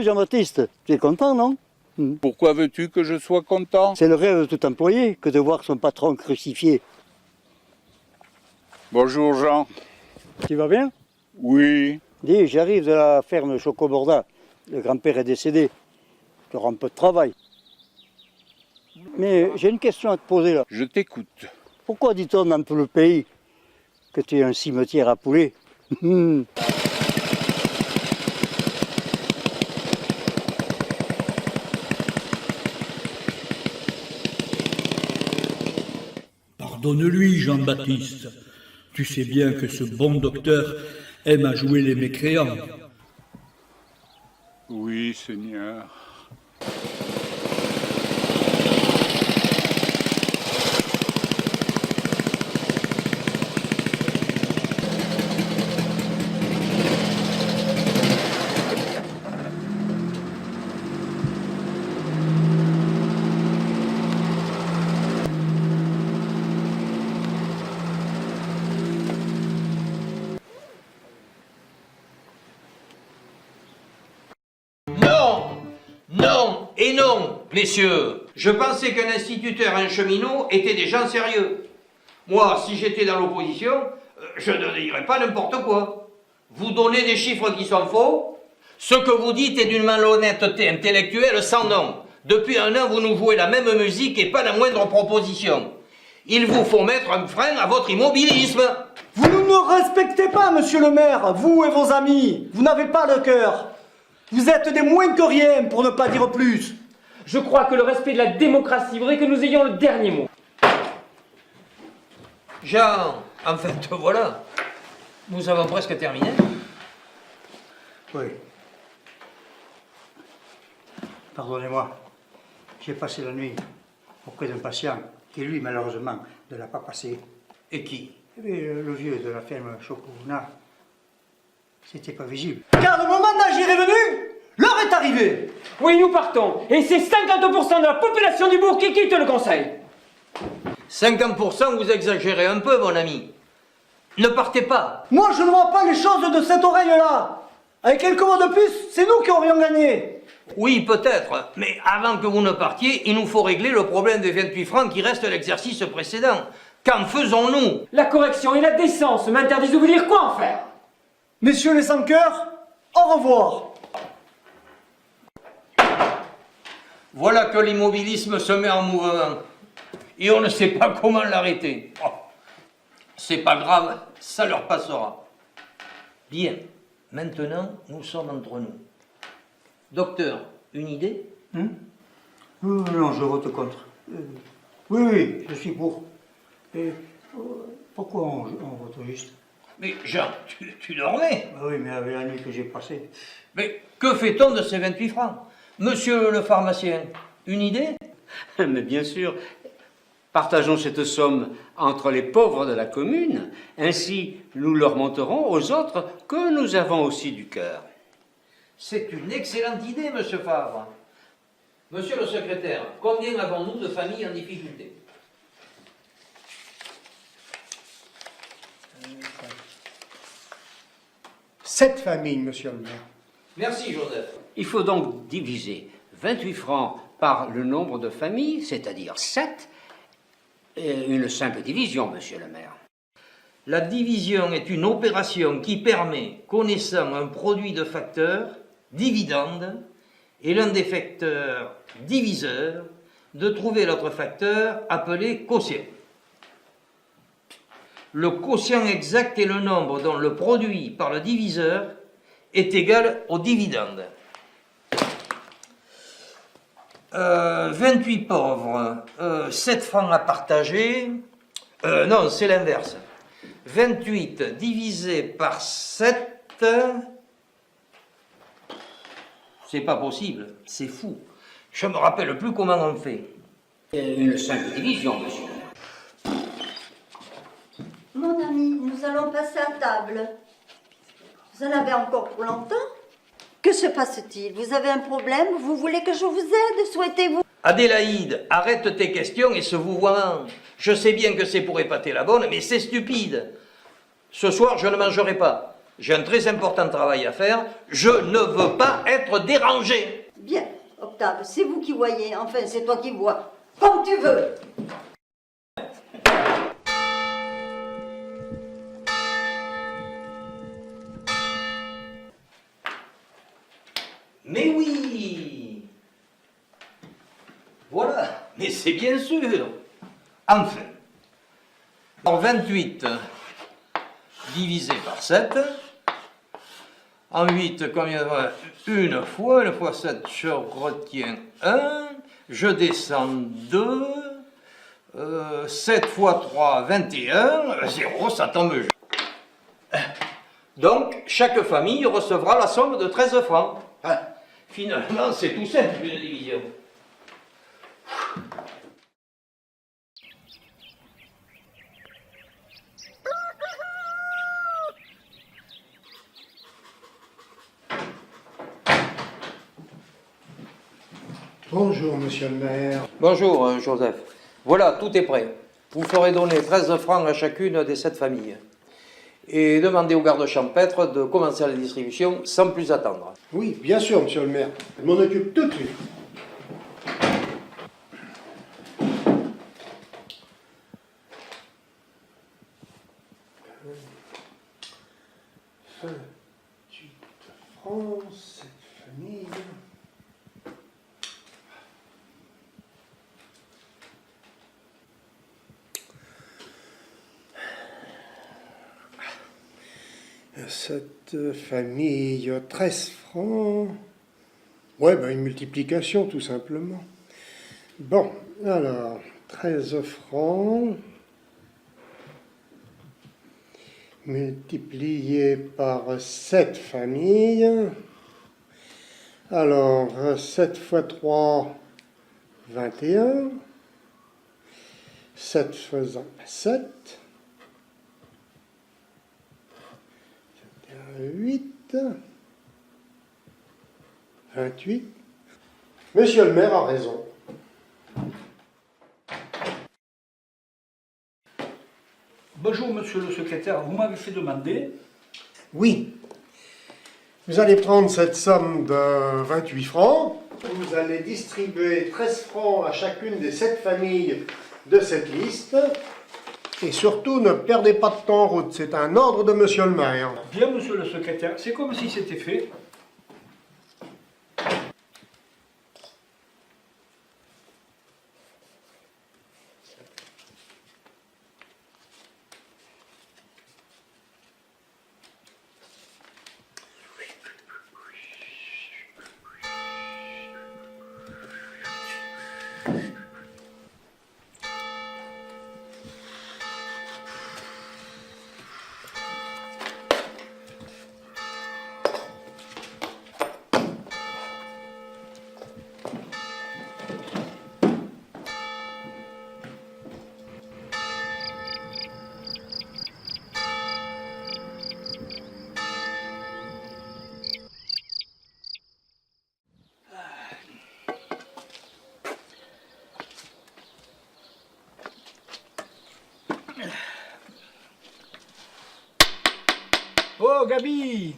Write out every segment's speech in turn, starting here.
vu, Jean-Baptiste? Tu es content, non? Pourquoi veux-tu que je sois content? C'est le rêve de tout employé que de voir son patron crucifié. Bonjour Jean. Tu vas bien? Oui. Dis, j'arrive de la ferme Chocoborda. Le grand-père est décédé. Tu auras un peu de travail. Mais j'ai une question à te poser là. Je t'écoute. Pourquoi dit-on dans tout le pays que tu es un cimetière à poulets? Pardonne-lui, Jean-Baptiste. Tu sais bien que ce bon docteur aime à jouer les mécréants. Oui, Seigneur. Non et non, messieurs. Je pensais qu'un instituteur et un cheminot étaient des gens sérieux. Moi, si j'étais dans l'opposition, je ne dirais pas n'importe quoi. Vous donnez des chiffres qui sont faux. Ce que vous dites est d'une malhonnêteté intellectuelle sans nom. Depuis un an, vous nous jouez la même musique et pas la moindre proposition. Il vous faut mettre un frein à votre immobilisme. Vous ne nous respectez pas, monsieur le maire, vous et vos amis. Vous n'avez pas de cœur. Vous êtes des moins que rien, pour ne pas dire plus. Je crois que le respect de la démocratie voudrait que nous ayons le dernier mot. Jean, enfin te voilà. Nous avons presque terminé. Oui. Pardonnez-moi. J'ai passé la nuit auprès d'un patient qui, lui, malheureusement, ne l'a pas passé. Et qui? Eh bien, le vieux de la ferme Chocouna. C'était pas visible. Car le moment d'agir est venu, l'heure est arrivée. Oui, nous partons. Et c'est 50% de la population du bourg qui quitte le conseil. 50%, vous exagérez un peu, mon ami. Ne partez pas. Moi, je ne vois pas les choses de cette oreille-là. Avec quelques mots de plus, c'est nous qui aurions gagné. Oui, peut-être, mais avant que vous ne partiez, il nous faut régler le problème des 28 francs qui reste l'exercice précédent. Qu'en faisons-nous? La correction et la décence m'interdisent de vous dire quoi en faire. Messieurs les sans-cœurs, au revoir. Voilà que l'immobilisme se met en mouvement. Et on ne sait pas comment l'arrêter. Oh, c'est pas grave, ça leur passera. Bien, maintenant, nous sommes entre nous. Docteur, une idée? Non, je vote contre. Oui, je suis pour. Et pourquoi on vote juste? Mais Jean, tu dormais? Oui, mais avec la nuit que j'ai passée. Mais que fait-on de ces 28 francs? Monsieur le pharmacien, une idée? Mais bien sûr, partageons cette somme entre les pauvres de la commune, ainsi nous leur montrerons aux autres que nous avons aussi du cœur. C'est une excellente idée, monsieur Favre. Monsieur le secrétaire, combien avons-nous de familles en difficulté? 7 familles, monsieur le maire. Merci, Joseph. Il faut donc diviser 28 francs par le nombre de familles, c'est-à-dire 7, et une simple division, monsieur le maire. La division est une opération qui permet, connaissant un produit de facteurs, dividende, et l'un des facteurs diviseurs, de trouver l'autre facteur appelé quotient. Le quotient exact est le nombre dont le produit par le diviseur est égal au dividende. 28 pauvres, 7 francs à partager. Non, c'est l'inverse. 28 divisé par 7, c'est pas possible, c'est fou. Je me rappelle plus comment on fait. Une simple division, monsieur. Mon ami, nous allons passer à table. Vous en avez encore pour longtemps? Que se passe-t-il? Vous avez un problème? Vous voulez que je vous aide? Souhaitez-vous? Adélaïde, arrête tes questions et ce vouvoiement. Je sais bien que c'est pour épater la bonne, mais c'est stupide. Ce soir, je ne mangerai pas. J'ai un très important travail à faire. Je ne veux pas être dérangé. Bien, Octave, c'est vous qui voyez. Enfin, c'est toi qui vois. Comme tu veux. Mais oui. Voilà, mais c'est bien sûr. Enfin. Alors 28 divisé par 7. En 8, combien? Une fois 7, je retiens 1. Je descends 2. 7 fois 3, 21. 0, ça tombe juste. Donc, chaque famille recevra la somme de 13 francs. Finalement, c'est tout simple, une division. Bonjour, monsieur le maire. Bonjour, Joseph. Voilà, tout est prêt. Vous ferez donner 13 francs à chacune des 7 familles. Et demandez au garde champêtre de commencer la distribution sans plus attendre. Oui, bien sûr, monsieur le maire. Je m'en occupe tout de suite. France, cette famille. Cette famille, 13 francs. Ouais, ben une multiplication, tout simplement. Bon, alors, 13 francs multiplié par 7 familles. Alors, 7 fois 3, 21. 7 faisant 7. 8. 28. Monsieur le maire a raison. Bonjour, monsieur le secrétaire, vous m'avez fait demander. Oui. Vous allez prendre cette somme de 28 francs. Vous allez distribuer 13 francs à chacune des 7 familles de cette liste. Et surtout, ne perdez pas de temps en route. C'est un ordre de monsieur le maire. Bien, monsieur le secrétaire, c'est comme si c'était fait. Oh, Gabi!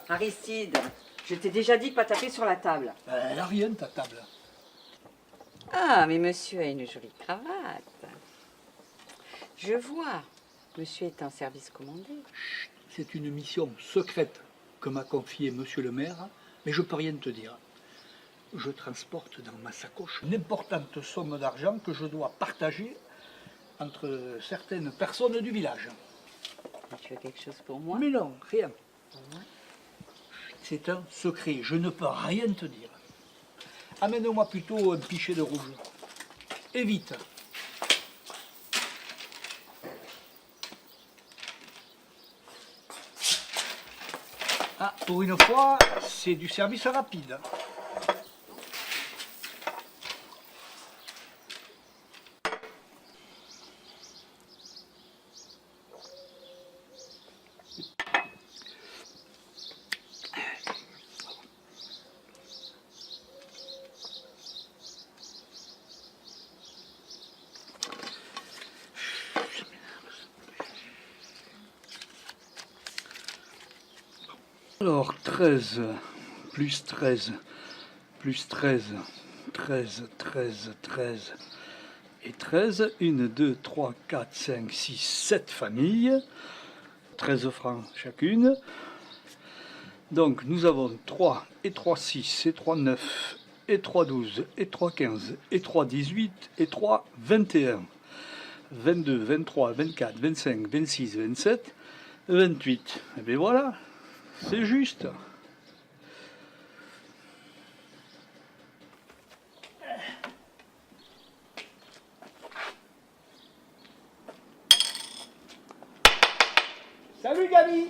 Aristide, je t'ai déjà dit de pas taper sur la table. Elle a rien, ta table. Ah, mais monsieur a une jolie cravate. Je vois. Monsieur est en service commandé. C'est une mission secrète que m'a confiée monsieur le maire, mais je peux rien te dire. Je transporte dans ma sacoche une importante somme d'argent que je dois partager entre certaines personnes du village. Et tu as quelque chose pour moi? Mais non, rien. C'est un secret, je ne peux rien te dire. Amène-moi plutôt un pichet de rouge. Et vite. Ah, pour une fois, c'est du service rapide. Alors 13 plus 13 plus 13, 13, 13, 13 et 13. 1, 2, 3, 4, 5, 6, 7 familles. 13 francs chacune. Donc nous avons 3 et 3, 6 et 3, 9 et 3, 12 et 3, 15 et 3, 18 et 3, 21. 22, 23, 24, 25, 26, 27, 28. Et bien voilà, c'est juste. Salut Gabi.